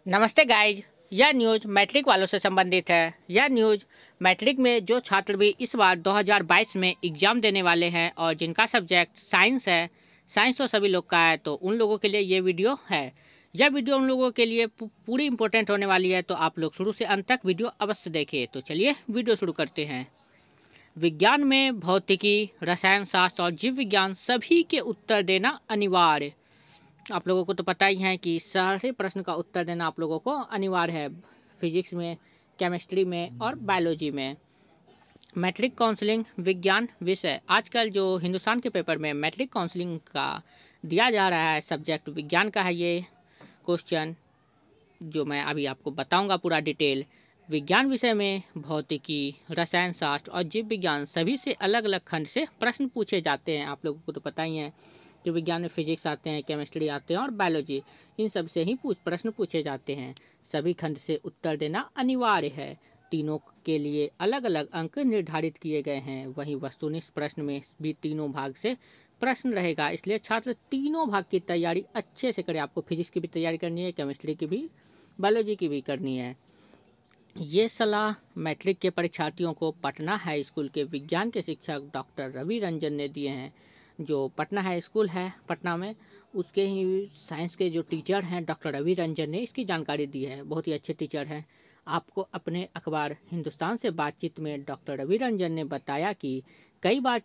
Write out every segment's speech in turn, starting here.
नमस्ते गाइज। यह news matric वालों से संबंधित है। यह न्यूज़ मैट्रिक में जो छात्र भी इस बार 2022 में एग्ज़ाम देने वाले हैं और जिनका सब्जेक्ट साइंस है, साइंस तो सभी लोग का है, तो उन लोगों के लिए ये वीडियो है। यह वीडियो उन लोगों के लिए पूरी इंपॉर्टेंट होने वाली है, तो आप लोग शुरू से अंत तक वीडियो अवश्य देखिए। तो चलिए वीडियो शुरू करते हैं। विज्ञान में भौतिकी, रसायन शास्त्र और जीव विज्ञान सभी के उत्तर देना अनिवार्य। आप लोगों को तो पता ही है कि सारे प्रश्न का उत्तर देना आप लोगों को अनिवार्य है, फिजिक्स में, केमिस्ट्री में और बायोलॉजी में। मैट्रिक काउंसलिंग विज्ञान विषय, आजकल जो हिंदुस्तान के पेपर में मैट्रिक काउंसलिंग का दिया जा रहा है, सब्जेक्ट विज्ञान का है। ये क्वेश्चन जो मैं अभी आपको बताऊंगा पूरा डिटेल। विज्ञान विषय में भौतिकी, रसायन शास्त्र और जीव विज्ञान सभी से अलग अलग खंड से प्रश्न पूछे जाते हैं। आप लोगों को तो पता ही है कि विज्ञान में फिजिक्स आते हैं, केमिस्ट्री आते हैं और बायोलॉजी, इन सब से ही प्रश्न पूछे जाते हैं। सभी खंड से उत्तर देना अनिवार्य है। तीनों के लिए अलग अलग अंक निर्धारित किए गए हैं। वहीं वस्तुनिष्ठ प्रश्न में भी तीनों भाग से प्रश्न रहेगा, इसलिए छात्र तीनों भाग की तैयारी अच्छे से करें। आपको फिजिक्स की भी तैयारी करनी है, केमिस्ट्री की भी, बायोलॉजी की भी करनी है। ये सलाह मैट्रिक के परीक्षार्थियों को पटना हाई स्कूल के विज्ञान के शिक्षक डॉक्टर रवि रंजन ने दिए हैं। जो पटना हाई स्कूल है पटना में, उसके ही साइंस के जो टीचर हैं डॉक्टर रवि रंजन ने इसकी जानकारी दी है। बहुत ही अच्छे टीचर हैं। आपको अपने अखबार हिंदुस्तान से बातचीत में डॉक्टर रवि रंजन ने बताया कि कई बार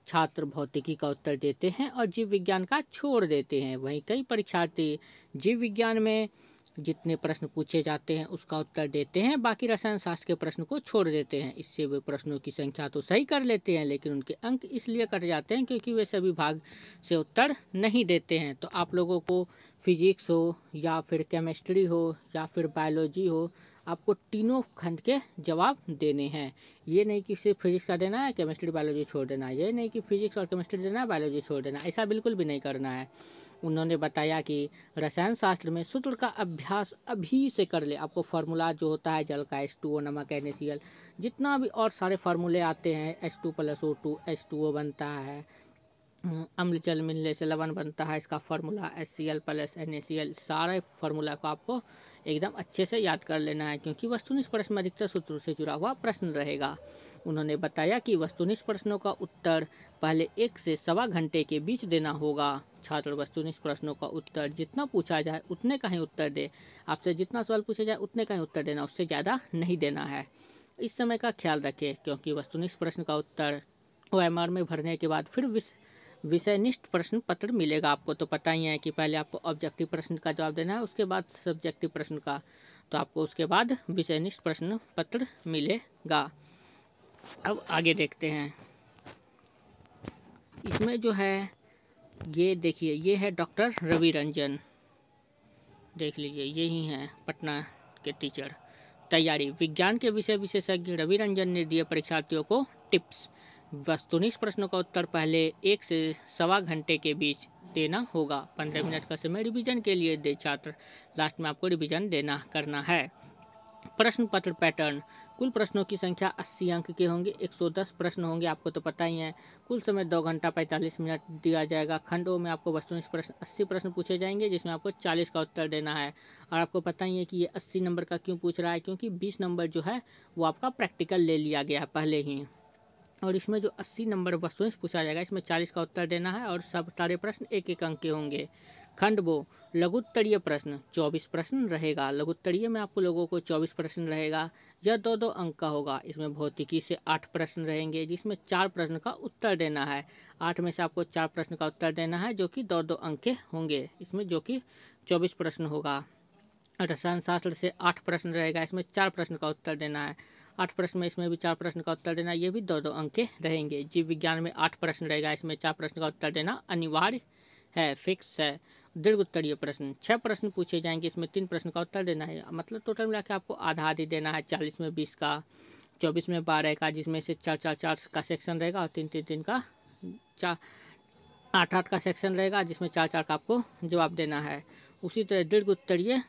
छात्र भौतिकी का उत्तर देते हैं और जीव विज्ञान का छोड़ देते हैं। वहीं कई परीक्षार्थी जीव विज्ञान में जितने प्रश्न पूछे जाते हैं उसका उत्तर देते हैं, बाकी रसायन शास्त्र के प्रश्न को छोड़ देते हैं। इससे वे प्रश्नों की संख्या तो सही कर लेते हैं, लेकिन उनके अंक इसलिए कट जाते हैं क्योंकि वे सभी भाग से उत्तर नहीं देते हैं। तो आप लोगों को फिजिक्स हो या फिर केमिस्ट्री हो या फिर बायोलॉजी हो, आपको तीनों खंड के जवाब देने हैं। ये नहीं कि सिर्फ फिजिक्स का देना है, केमिस्ट्री बायोलॉजी छोड़ देना है। ये नहीं कि फिजिक्स और केमिस्ट्री देना है, बायोलॉजी छोड़ देना, ऐसा बिल्कुल भी नहीं करना है। उन्होंने बताया कि रसायन शास्त्र में सूत्र का अभ्यास अभी से कर ले। आपको फार्मूला जो होता है जल का, H2O, नमक NaCl, जितना भी और सारे फार्मूले आते हैं, H2+O2 H2O बनता है, अम्ल जल मिलने से लवण बनता है, इसका फार्मूला HCl+NaCl, सारे फार्मूला को आपको एकदम अच्छे से याद कर लेना है, क्योंकि वस्तुनिष्ठ प्रश्न में अधिकतर सूत्रों से जुड़ा हुआ प्रश्न रहेगा। उन्होंने बताया कि वस्तुनिष्ठ प्रश्नों का उत्तर पहले 1 से सवा घंटे के बीच देना होगा। छात्र वस्तुनिष्ठ प्रश्नों का उत्तर जितना पूछा जाए उतने का ही उत्तर दे। आपसे जितना सवाल पूछा जाए उतने का ही उत्तर देना, उससे ज़्यादा नहीं देना है। इस समय का ख्याल रखें, क्योंकि वस्तुनिष्ठ प्रश्न का उत्तर OMR में भरने के बाद फिर विषयनिष्ठ प्रश्न पत्र मिलेगा। आपको तो पता ही है कि पहले आपको ऑब्जेक्टिव प्रश्न का जवाब देना है, उसके बाद सब्जेक्टिव प्रश्न का, तो आपको उसके बाद विषयनिष्ठ प्रश्न पत्र मिलेगा। अब आगे देखते हैं। इसमें जो है ये देखिए, ये है डॉक्टर रवि रंजन, देख लीजिए, यही हैं पटना के टीचर। तैयारी, विज्ञान के विषय विशेषज्ञ रवि रंजन ने दिए परीक्षार्थियों को टिप्स। वस्तुनिष्ठ प्रश्नों का उत्तर पहले 1 से सवा घंटे के बीच देना होगा। 15 मिनट का समय रिवीजन के लिए दे छात्र, लास्ट में आपको रिवीजन देना करना है। प्रश्न पत्र पैटर्न, कुल प्रश्नों की संख्या 80 अंक के होंगे। 110 प्रश्न होंगे, आपको तो पता ही है। कुल समय 2 घंटा 45 मिनट दिया जाएगा। खंडों में आपको वस्तुनिष्ठ प्रश्न 80 प्रश्न पूछे जाएंगे, जिसमें आपको 40 का उत्तर देना है। और आपको पता ही है कि ये 80 नंबर का क्यों पूछ रहा है, क्योंकि 20 नंबर जो है वो आपका प्रैक्टिकल ले लिया गया है पहले ही, और इसमें जो 80 नंबर वस्तुनिष्ठ पूछा जाएगा, इसमें 40 का उत्तर देना है और सब सारे प्रश्न 1-1 अंक के होंगे। खंड वो, लघुत्तरीय प्रश्न 24 प्रश्न रहेगा। लघुत्तरीय में आपको लोगों को 24 प्रश्न रहेगा। यह 2-2 अंक का होगा। इसमें भौतिकी से 8 प्रश्न रहेंगे, जिसमें 4 प्रश्न का उत्तर देना है। 8 में से आपको 4 प्रश्न का उत्तर देना है, जो कि 2-2 अंक के होंगे, इसमें जो कि 24 प्रश्न होगा। रसायन शास्त्र से 8 प्रश्न रहेगा, इसमें 4 प्रश्न का उत्तर देना है। 8 प्रश्न में इसमें भी 4 प्रश्न का उत्तर देना, ये भी 2-2 अंक के रहेंगे। जीव विज्ञान में 8 प्रश्न रहेगा, इसमें 4 प्रश्न का उत्तर देना अनिवार्य है, फिक्स है। दीर्घ उत्तरीय प्रश्न 6 प्रश्न पूछे जाएंगे, इसमें 3 प्रश्न का उत्तर देना है। मतलब टोटल मिला के आपको आधा आधी देना है। 40 में 20 का, 24 में 12 का, जिसमें से 4-4 का सेक्शन रहेगा और 3-3 का 8-8 का सेक्शन रहेगा, जिसमें 4-4 का आपको जवाब देना है। उसी तरह दीर्घ उत्तरीय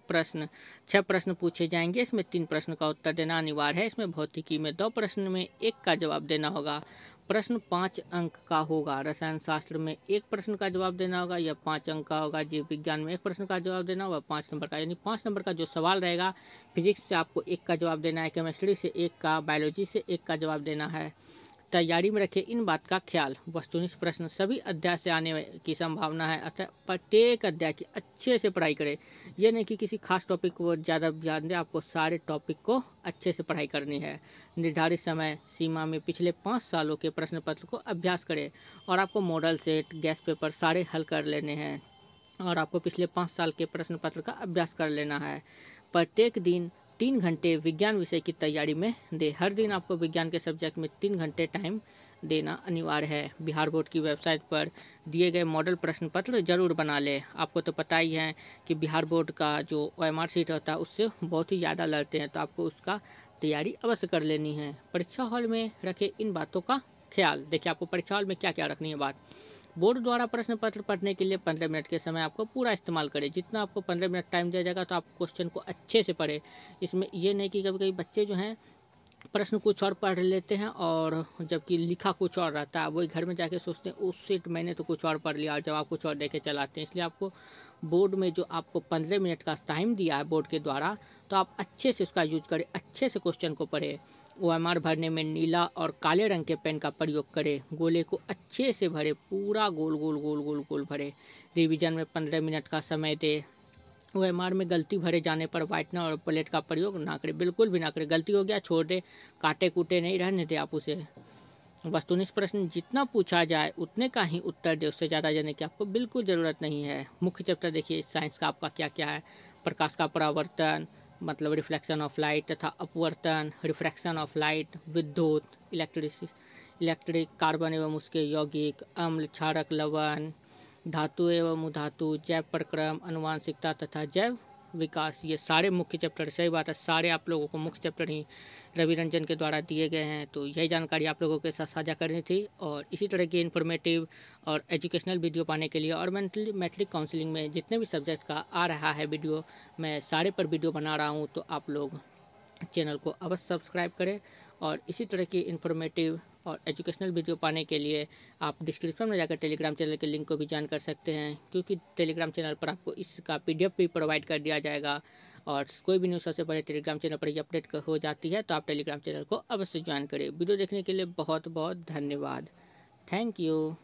प्रश्न 6 प्रश्न पूछे जाएंगे, इसमें 3 प्रश्न का उत्तर देना अनिवार्य है। इसमें भौतिकी में 2 प्रश्न में 1 का जवाब देना होगा। प्रश्न 5 अंक का होगा। रसायन शास्त्र में एक प्रश्न का जवाब देना होगा या 5 अंक का होगा। जीव विज्ञान में एक प्रश्न का जवाब देना होगा 5 नंबर का, यानी 5 नंबर का जो सवाल रहेगा। फिजिक्स से आपको 1 का जवाब देना है, केमिस्ट्री से 1 का, बायोलॉजी से 1 का जवाब देना है। तैयारी में रखें इन बात का ख्याल। वस्तुनिष्ठ प्रश्न सभी अध्याय से आने की संभावना है, अतः प्रत्येक अध्याय की अच्छे से पढ़ाई करें। यह नहीं कि किसी खास टॉपिक को ज़्यादा ध्यान दें, आपको सारे टॉपिक को अच्छे से पढ़ाई करनी है। निर्धारित समय सीमा में पिछले 5 सालों के प्रश्न पत्र को अभ्यास करें और आपको मॉडल सेट, गैस पेपर सारे हल कर लेने हैं और आपको पिछले 5 साल के प्रश्न पत्र का अभ्यास कर लेना है। प्रत्येक दिन 3 घंटे विज्ञान विषय की तैयारी में दे। हर दिन आपको विज्ञान के सब्जेक्ट में 3 घंटे टाइम देना अनिवार्य है। बिहार बोर्ड की वेबसाइट पर दिए गए मॉडल प्रश्न पत्र जरूर बना लें। आपको तो पता ही है कि बिहार बोर्ड का जो OMR शीट होता है उससे बहुत ही ज़्यादा लड़ते हैं, तो आपको उसका तैयारी अवश्य कर लेनी है। परीक्षा हॉल में रखे इन बातों का ख्याल। देखिए आपको परीक्षा हॉल में क्या क्या रखनी है बात। बोर्ड द्वारा प्रश्न पत्र पढ़ने के लिए 15 मिनट के समय आपको पूरा इस्तेमाल करें। जितना आपको 15 मिनट टाइम दिया जाएगा तो आप क्वेश्चन को अच्छे से पढ़ें। इसमें ये नहीं कि कभी कभी बच्चे जो हैं प्रश्न कुछ और पढ़ लेते हैं और जबकि लिखा कुछ और रहता है, वही घर में जाके सोचते हैं उस सीट मैंने तो कुछ और पढ़ लिया और जवाब कुछ और दे के चलाते हैं। इसलिए आपको बोर्ड में जो आपको 15 मिनट का टाइम दिया है बोर्ड के द्वारा, तो आप अच्छे से उसका यूज करें, अच्छे से क्वेश्चन को पढ़ें। OMR भरने में नीला और काले रंग के पेन का प्रयोग करें। गोले को अच्छे से भरे, पूरा गोल गोल गोल गोल गोल भरे। रिवीजन में 15 मिनट का समय दे। OMR में गलती भरे जाने पर व्हाइटनर और प्लेट का प्रयोग ना करें, बिल्कुल भी ना करें। गलती हो गया छोड़ दे, काटे कूटे नहीं रहने दे आप उसे। वस्तुनिष्ठ प्रश्न जितना पूछा जाए उतने का ही उत्तर दे, उससे ज़्यादा जानने की आपको बिल्कुल ज़रूरत नहीं है। मुख्य चैप्टर देखिए साइंस का आपका क्या क्या है। प्रकाश का परावर्तन मतलब रिफ्लेक्शन ऑफ लाइट तथा अपवर्तन, रिफ्रैक्शन ऑफ लाइट, विद्युत, इलेक्ट्रिक, कार्बन एवं उसके यौगिक, अम्ल, क्षारक, लवण, धातु एवं उधातु, जैव प्रक्रम, अनुवांशिकता तथा जैव विकास, ये सारे मुख्य चैप्टर। सही बात है, सारे आप लोगों को मुख्य चैप्टर ही रवि रंजन के द्वारा दिए गए हैं। तो यही जानकारी आप लोगों के साथ साझा करनी थी और इसी तरह की इन्फॉर्मेटिव और एजुकेशनल वीडियो पाने के लिए और मैट्रिक काउंसलिंग में जितने भी सब्जेक्ट का आ रहा है वीडियो, मैं सारे पर वीडियो बना रहा हूँ, तो आप लोग चैनल को अवश्य सब्सक्राइब करें। और इसी तरह की इन्फॉर्मेटिव और एजुकेशनल वीडियो पाने के लिए आप डिस्क्रिप्शन में जाकर टेलीग्राम चैनल के लिंक को भी ज्वाइन कर सकते हैं, क्योंकि टेलीग्राम चैनल पर आपको इसका PDF भी प्रोवाइड कर दिया जाएगा और कोई भी न्यूज़ सबसे पहले टेलीग्राम चैनल पर ही अपडेट हो जाती है। तो आप टेलीग्राम चैनल को अवश्य ज्वाइन करें। वीडियो देखने के लिए बहुत बहुत धन्यवाद। Thank you.